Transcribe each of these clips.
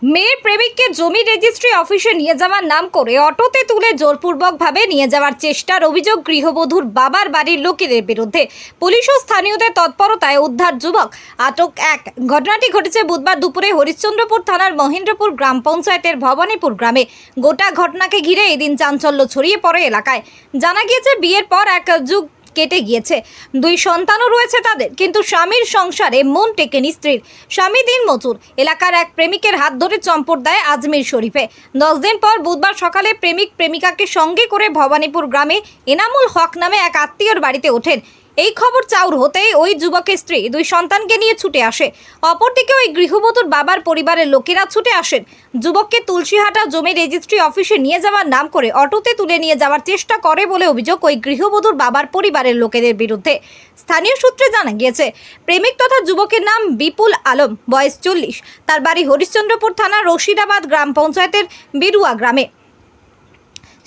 মেয়ের প্রেমিককে জমি রেজিস্ট্রি অফিসে নিয়ে যাওয়ার নাম করে অটোতে তুলে জোরপূর্বকভাবে নিয়ে যাওয়ার চেষ্টার অভিযোগ গৃহবধূর বাবার বাড়ির লোকেদের বিরুদ্ধে। পুলিশ ও স্থানীয়দের তৎপরতায় উদ্ধার যুবক, আটক এক। ঘটনাটি ঘটেছে বুধবার দুপুরে হরিশ্চন্দ্রপুর থানার মহেন্দ্রপুর গ্রাম পঞ্চায়েতের ভবানীপুর গ্রামে। গোটা ঘটনাকে ঘিরে এদিন চাঞ্চল্য ছড়িয়ে পড়ে এলাকায়। জানা গিয়েছে বিয়ের পর এক যুগ কেটে গিয়েছে, দুই সন্তানও রয়েছে তাদের, কিন্তু স্বামীর সংসারে মন টেকেনি স্ত্রীর। স্বামী দিনমজুর। এলাকার এক প্রেমিকের হাত ধরে চম্পট দেয় আজমির শরীফে। 10 দিন পর বুধবার সকালে প্রেমিক প্রেমিকাকে সঙ্গে করে ভবানীপুর গ্রামে এনামুল হক নামে এক আত্মীয়র বাড়িতে ওঠেন। এই খবর চাউর হতেই ওই যুবকের স্ত্রী দুই সন্তানকে নিয়ে ছুটে আসে। অপরদিকে ওই গৃহবধূর বাবার পরিবারের লোকেরা ছুটে আসেন। যুবককে তুলসীহাটা জমি রেজিস্ট্রি অফিসে নিয়ে যাওয়ার নাম করে অটোতে তুলে নিয়ে যাওয়ার চেষ্টা করে বলে অভিযোগ ওই গৃহবধূর বাবার পরিবারের লোকেদের বিরুদ্ধে। স্থানীয় সূত্রে জানা গিয়েছে, প্রেমিক তথা যুবকের নাম বিপুল আলম, বয়স 40। তার বাড়ি হরিশ্চন্দ্রপুর থানার রশিদাবাদ গ্রাম পঞ্চায়েতের বিরুয়া গ্রামে।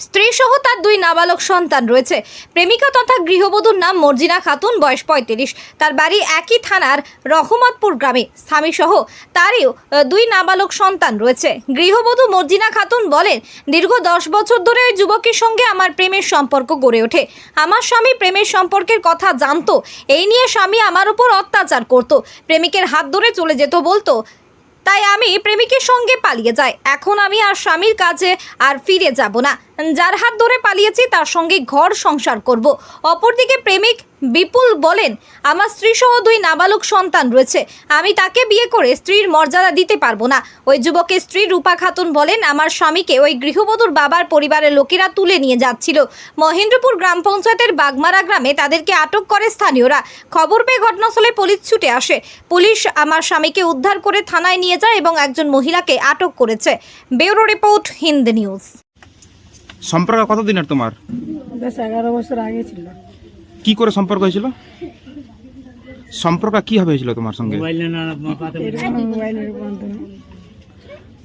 স্ত্রী সহ তার দুই নাবালক সন্তান রয়েছে। প্রেমিকা তথা গৃহবধূর নাম মর্জিনা খাতুন, বয়স 35। তার বাড়ি একই থানার রহমতপুর গ্রামে। স্বামী সহ তারও দুই নাবালক সন্তান রয়েছে। গৃহবধূ মর্জিনা খাতুন বলেন, দীর্ঘ 10 বছর ধরে ওই যুবকের সঙ্গে আমার প্রেমের সম্পর্ক গড়ে ওঠে। আমার স্বামী প্রেমের সম্পর্কের কথা জানতো, এই নিয়ে স্বামী আমার উপর অত্যাচার করত, প্রেমিকের হাত ধরে চলে যেত বলতো, তাই আমি প্রেমিকের সঙ্গে পালিয়ে যাই। এখন আমি আর স্বামীর কাছে আর ফিরে যাব না, যার হাত ধরে পালিয়েছি তার সঙ্গে ঘর সংসার করব। অপরদিকে প্রেমিক বিপুল বলেন, আমার স্ত্রী সহ দুই নাবালক সন্তান রয়েছে, আমি তাকে বিয়ে করে স্ত্রীর মর্যাদা দিতে পারবো না। ওই যুবকের স্ত্রী রূপা খাতুন বলেন, আমার স্বামীকে ওই গৃহবধূর বাবার পরিবারের লোকেরা তুলে নিয়ে যাচ্ছিল। মহেন্দ্রপুর গ্রাম পঞ্চায়েতের বাগমারা গ্রামে তাদেরকে আটক করে স্থানীয়রা। খবর পেয়ে ঘটনাস্থলে পুলিশ ছুটে আসে। পুলিশ আমার স্বামীকে উদ্ধার করে থানায় নিয়ে যায় এবং একজন মহিলাকে আটক করেছে। Bureau report, Hind news. সম্পর্ক কতদিনের তোমার? 11 বছর আগে ছিল। কি করে সম্পর্ক হয়েছিল? সম্পর্ক কিভাবে হয়েছিল তোমার সঙ্গে? মোবাইলের মাধ্যমে।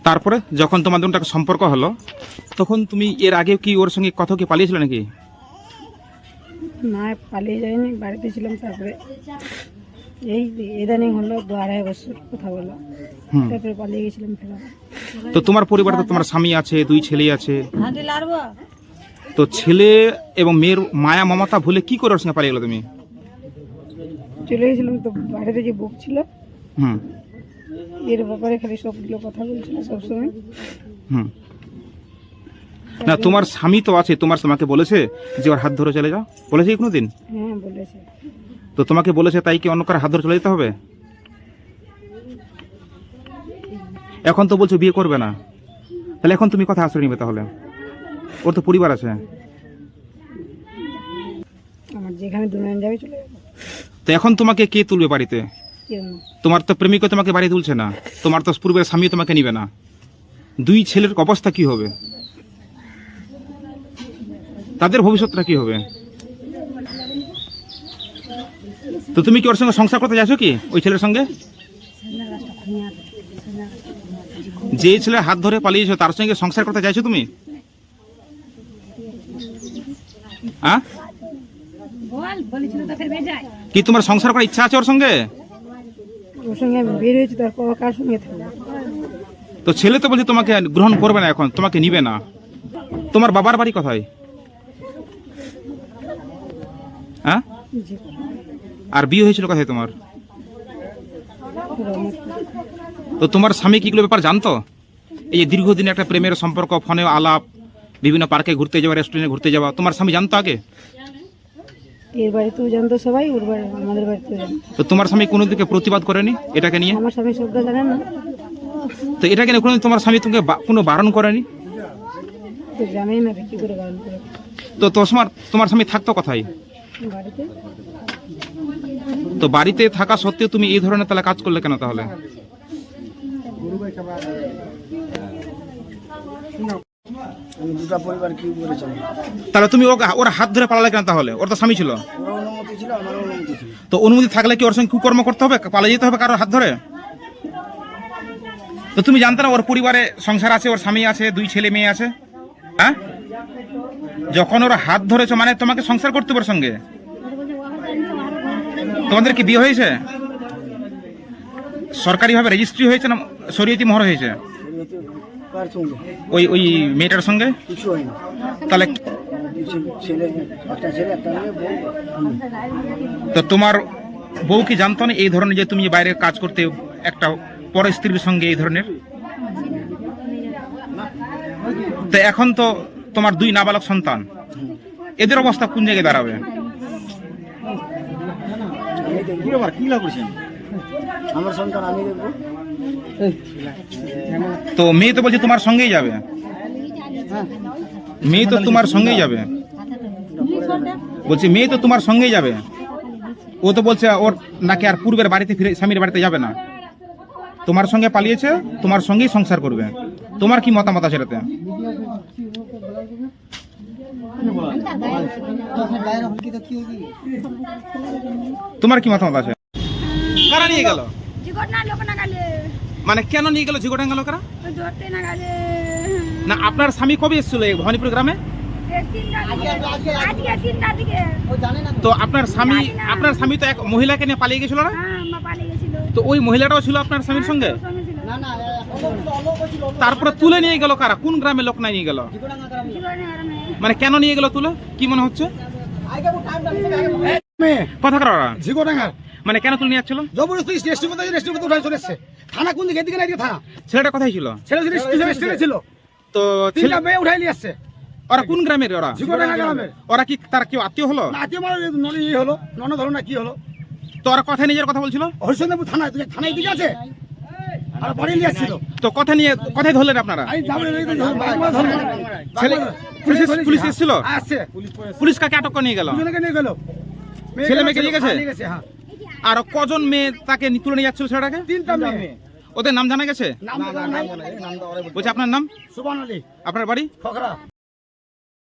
তারপরে যখন তোমাদের একটা সম্পর্ক হলো, তখন তুমি এর আগে কি ওর সঙ্গে কথা কি পালিয়েছিল নাকি? না, পালিয়ে যায়নি, বাড়িতে ছিলাম। তারপরে এই ইদানিং হলো 2-2.5 বছর কথা বলা, তারপরে পালিয়ে গেছিলাম ফেরা। তো তোমার পরিবারে তো তোমার স্বামী আছে, 2 ছেলে আছে। তো ছেলে এবং মেয়ের মায়া মমতা ভুলে কি করে ওর সঙ্গে পালিয়ে গেলো তুমি? চলে গেছিলাম, তো বাড়িতে যে বুক ছিল হুম এর ব্যাপারে খালি সবগুলো কথা বলছিল সবসময়। হুম না, তোমার স্বামী তো আছে, তোমার তোমাকে বলেছে যে ওর হাত ধরে চলে যাও, বলেছে কি কোনোদিন? হ্যাঁ, বলেছে। তো তোমাকে বলেছে, তাই কি অন্য কারো হাত ধরে চলে যেতে হবে? এখন তো বলছো বিয়ে করবে না, তাহলে এখন তুমি কথা আশ্রয় নিবে? তাহলে ওর তো পরিবার আছে। আমার যেখানে দুনিয়া যাবে চলে যাবে। তো এখন তোমাকে কে তুলবে বাড়িতে? কেউ না। তোমার তো প্রেমিকও তোমাকে বাড়ি তুলছে না, তোমার তো পূর্বের স্বামী তোমাকে নিবে না। 2 ছেলের অবস্থা কি হবে? তাদের ভবিষ্যৎটা কি হবে? তো তুমি কি ওর সঙ্গে সংসার করতে চাইছো কি, ওই ছেলের সঙ্গে? যে ছেলের হাত ধরে পালিয়েছো তার সঙ্গে সংসার করতে চাইছো তুমি? হ্যাঁ, কি তোমার সংসার করার ইচ্ছা আছে ওর সঙ্গে? ওর সঙ্গে আমি বের হয়েছি, তারপর কার সঙ্গে থাকবো? তো ছেলে তো বলছে তোমাকে গ্রহণ করবে না, এখন তোমাকে নিবে না। তোমার বাবার বাড়ি কোথায়? হ্যাঁ, জি, আর বিয়ে হয়েছিল কোথায় তোমার? রহমতপুর। তো তোমার স্বামী কিগুলো ব্যাপার জানতো? এই যে দীর্ঘদিন একটা প্রেমের সম্পর্ক, ফোনে আলাপ, বিভিন্ন পার্কে ঘুরতে যাওয়া, রেস্টুরেন্টে ঘুরতে যাওয়া, তোমার স্বামী জানতো আগে? এর বাড়িতেও জানতো সবাই, ওর বাড়ি আমাদের বাড়িতেও জানতো। তো তোমার স্বামী কোনো দিকে প্রতিবাদ করেনি এটাকে নিয়ে? আমার স্বামী সবটা জানেন না, তো এটাকে নিয়ে কোনোদিন তোমার স্বামী তোমাকে কোনো বারণ করেনি? তো জানেই না, কি করে বারণ করে? তো তোমার স্বামী থাকতো কোথায়? বাড়িতে। তো বাড়িতে থাকা সত্ত্বেও তুমি এই ধরনের তাহলে কাজ করলে কেন তাহলে? আমি দুটা পরিবার কি করেছি, তাহলে তুমি ওর হাত ধরে পালালে কেন তাহলে? ওর তো স্বামী ছিল। ওর অনুমতি ছিল, আমারও অনুমতি ছিল। তো অনুমতি থাকলে কি ওর সঙ্গে কুকর্ম করতে হবে, পালিয়ে যেতে হবে কারোর হাত ধরে? তো তুমি জানতে না ওর পরিবারে সংসার আছে, ওর স্বামী আছে, 2 ছেলে মেয়ে আছে? হ্যাঁ, যখন ওর হাত ধরেছো মানে তোমাকে সংসার করতে হবে ওর সঙ্গে। তোমাদের কি বিয়ে হয়েছে? সরকারিভাবে রেজিস্ট্রি হয়েছে না শরীয়তি মোহর হয়েছে? এতে কার সঙ্গে ওই মেয়েটার সঙ্গে? কিছু হয়নি। তাহলে ছেলে একটা ছেলে একটা মেয়ে বউ আমি। তো তোমার বউ কি জানতো না এই ধরনের যে তুমি বাইরে কাজ করতে একটা পর স্ত্রীর সঙ্গে এই ধরনের? তো এখন তো তোমার 2 নাবালক সন্তান, এদের অবস্থা কোন জায়গায় দাঁড়াবে? আমার সন্তান আমি দেখবো। তো মেয়ে তো বলছে তোমার সঙ্গেই যাবে, মেয়ে তো তোমার সঙ্গেই যাবে, বলছি মেয়ে তো তোমার সঙ্গেই যাবে। ও তো বলছে ওর নাকি আর পূর্বের বাড়িতে ফিরে স্বামীর বাড়িতে যাবে না, তোমার সঙ্গে পালিয়েছে, তোমার সঙ্গেই সংসার করবে। তোমার কি মতামত আছে এটাতে? তোমার কি মতামত আছে? কারা নিয়ে গেল? মানে কেন নিয়ে গেল? ঝিগোটাঙ্গা গেল কারা? না আপনার স্বামী কবে এসেছিল এই ভবানীপুর গ্রামে? তো আপনার স্বামী তো এক মহিলাকে নিয়ে পালিয়ে গেছিল না? তো ওই মহিলাটাও ছিল আপনার স্বামীর সঙ্গে? তারপরে তুলে নিয়ে গেল কারা? কোন গ্রামের লোক নিয়ে গেল? মানে কেন নিয়ে গেল তুলে, কি মনে হচ্ছে? কথা করা ঝিগোডাঙ্গা মানে কেন তুলে নিয়ে যাচ্ছিল? জবরদস্তি রেস্টুরেন্ট উঠাই চলে এসছে। থানা কোন দিকে? এদিকে না, এদিকে থানা। ছেলেটা কোথায় ছিল? ছেলে রেস্টুরেন্ট ছিল, তো তিনটা মেয়ে উঠাই নিয়ে আসছে। ওরা কোন গ্রামের? ওরা ঝিগোডাঙ্গা গ্রামের। ওরা কি তার কেউ আত্মীয় হলো? না আত্মীয় মানে ই হলো, ননদ হলো না কি হলো। তো ওরা কথা নিজের কথা বলছিল? হরিশ্চন্দ্রপুর থানায়, থানায় দিকে আছে আর বাড়ি নিয়ে আসছিল। তো কথাই ধরলেন আপনারা? এই যাবে এই তো বাইক মারা ধরলেন। ছেলে পুলিশ এসেছিল? আসছে, পুলিশ কাকে আটক করে নিয়ে গেল? দুজনকে নিয়ে গেল। ছেলে মেয়েকে নিয়ে গেছে? নিয়ে গেছে, হ্যাঁ। আর কজন মেয়ে তাকে তুলে নিয়ে যাচ্ছিল ছেলেটাকে? তিনটা মেয়ে। ওদের নাম জানা গেছে? নাম বলছি আপনার নাম, সুবহান আলী, আপনার বাড়ি? ফকরা।